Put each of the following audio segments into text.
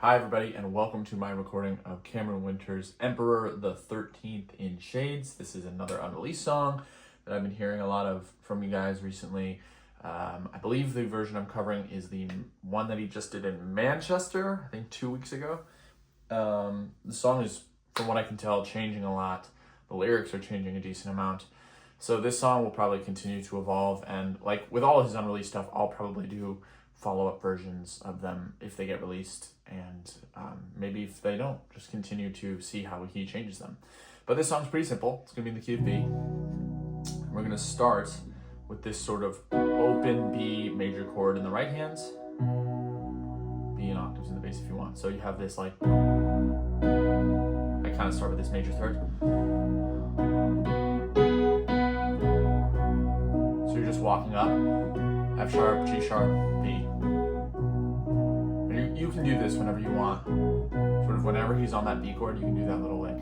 Hi everybody, and welcome to my recording of Cameron Winter's Emperor the 13th in Shades. This is another unreleased song that I've been hearing a lot of from you guys recently. I believe the version I'm covering is the one that he just did in Manchester, I think 2 weeks ago. The song is, from what I can tell, changing a lot. The lyrics are changing a decent amount. So this song will probably continue to evolve, and like with all his unreleased stuff, I'll probably do follow-up versions of them if they get released, and maybe if they don't, just continue to see how he changes them. But this song's pretty simple. It's gonna be in the key of B. We're gonna start with this sort of open B major chord in the right hands, B in octaves in the bass if you want. So you have this like, I kind of start with this major third. So you're just walking up, F sharp, G sharp, B. And you can do this whenever you want. Sort of whenever he's on that B chord, you can do that little lick.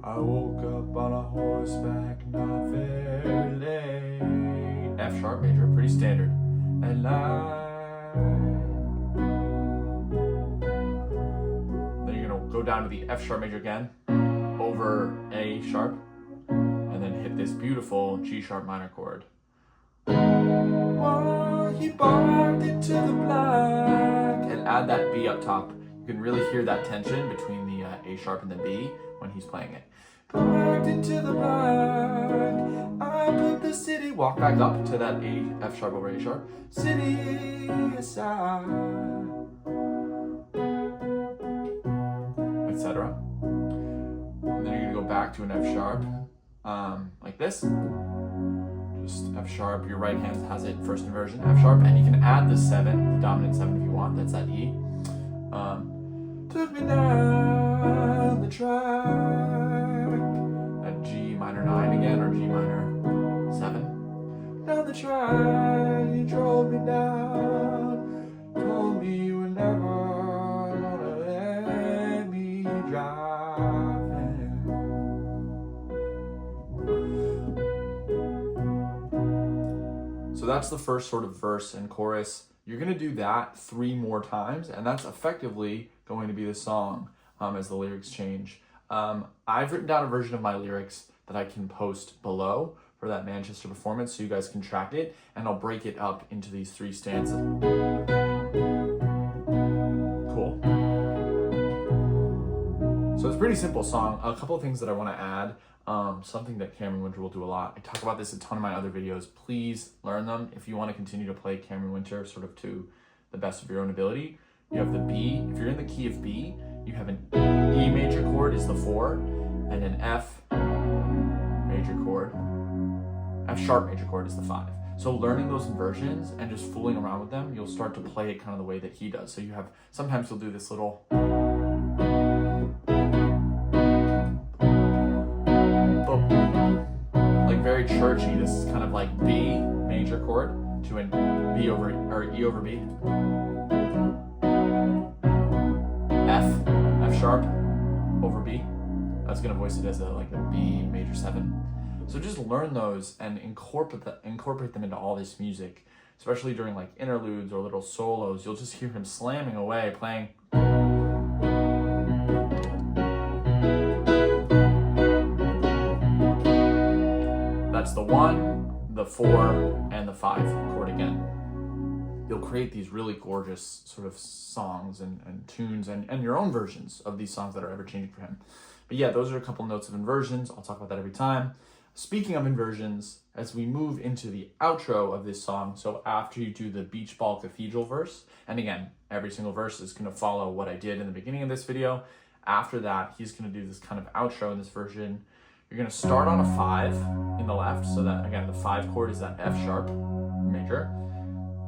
I woke up on a horseback, not very late. F sharp major, pretty standard. And then you're gonna go down to the F sharp major again, over A sharp, and then hit this beautiful G sharp minor chord. He barked into the black, and add that B up top. You can really hear that tension between the A sharp and the B when he's playing it. Barked into the black, I put the city, walk back up to that A, F sharp over A sharp, city aside, etc. And then you're gonna go back to an F sharp, like this. Just F sharp, your right hand has it first inversion, F sharp, and you can add the 7, the dominant 7 if you want, that's that E. Took me down the track, that G minor 9 again, or G minor 7. Down the track, you drove me down, told me you were never gonna let me drive. So that's the first sort of verse and chorus. You're gonna do that 3 more times, and that's effectively going to be the song as the lyrics change. I've written down a version of my lyrics that I can post below for that Manchester performance so you guys can track it, and I'll break it up into these 3 stanzas. Cool. So it's a pretty simple song. A couple of things that I wanna add. Something that Cameron Winter will do a lot. I talk about this in a ton of my other videos. Please learn them if you want to continue to play Cameron Winter sort of to the best of your own ability. You have the B. If you're in the key of B, you have an E major chord is the 4, and an F major chord, F sharp major chord is the 5. So learning those inversions and just fooling around with them, you'll start to play it kind of the way that he does. So you have, sometimes you'll do this little, very churchy. This is kind of like B major chord to an B over, or E over B. F sharp over B. I was gonna voice it as like a B major 7. So just learn those and incorporate them into all this music, especially during like interludes or little solos. You'll just hear him slamming away, playing. That's the 1, the 4, and the 5 chord again. You'll create these really gorgeous sort of songs and tunes and your own versions of these songs that are ever changing for him. But yeah, those are a couple notes of inversions. I'll talk about that every time. Speaking of inversions, as we move into the outro of this song, so after you do the beach ball cathedral verse, and again, every single verse is gonna follow what I did in the beginning of this video. After that, he's gonna do this kind of outro in this version. You're gonna start on a 5 in the left, so that, again, the 5 chord is that F sharp major.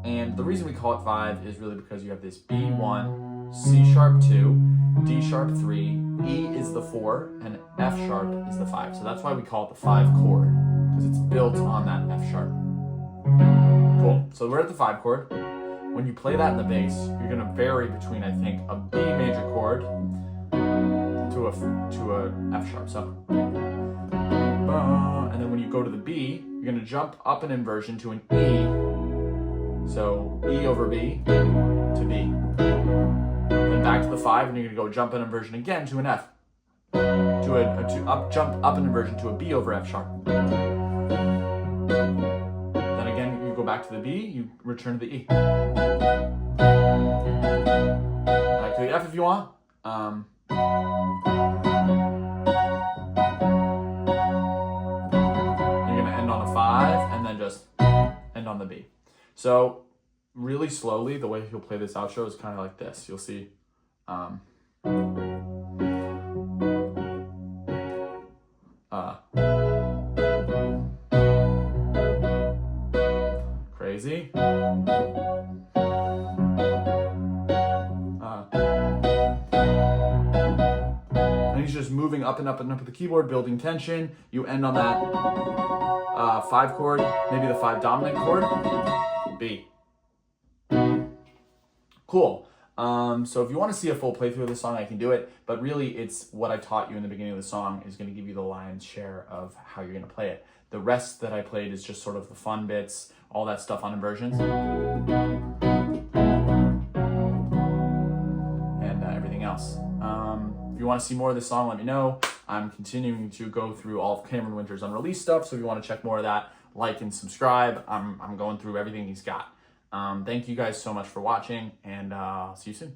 And the reason we call it 5 is really because you have this B1, C sharp 2, D sharp 3, E is the 4, and F sharp is the 5. So that's why we call it the 5 chord, because it's built on that F sharp. Cool, so we're at the 5 chord. When you play that in the bass, you're gonna vary between, I think, a B major chord to a F sharp. So, and then when you go to the B, you're gonna jump up an inversion to an E. So E over B to B. back to the 5, and you're going to go jump an inversion again to an F. Jump up an inversion to a B over F sharp. Then again, you go back to the B, you return to the E. Back to the F if you want. You're going to end on a 5, and then just end on the B. So really slowly, the way he'll play this outro is kind of like this. You'll see. Crazy. And he's just moving up and up and up with the keyboard, building tension. You end on that 5 chord, maybe the 5 dominant chord, B. Cool. So if you want to see a full playthrough of the song, I can do it, but really it's what I taught you in the beginning of the song is going to give you the lion's share of how you're going to play it. The rest that I played is just sort of the fun bits, all that stuff on inversions. And everything else. If you want to see more of this song, let me know. I'm continuing to go through all of Cameron Winter's unreleased stuff, so if you want to check more of that, like and subscribe. I'm going through everything he's got. Thank you guys so much for watching, and see you soon.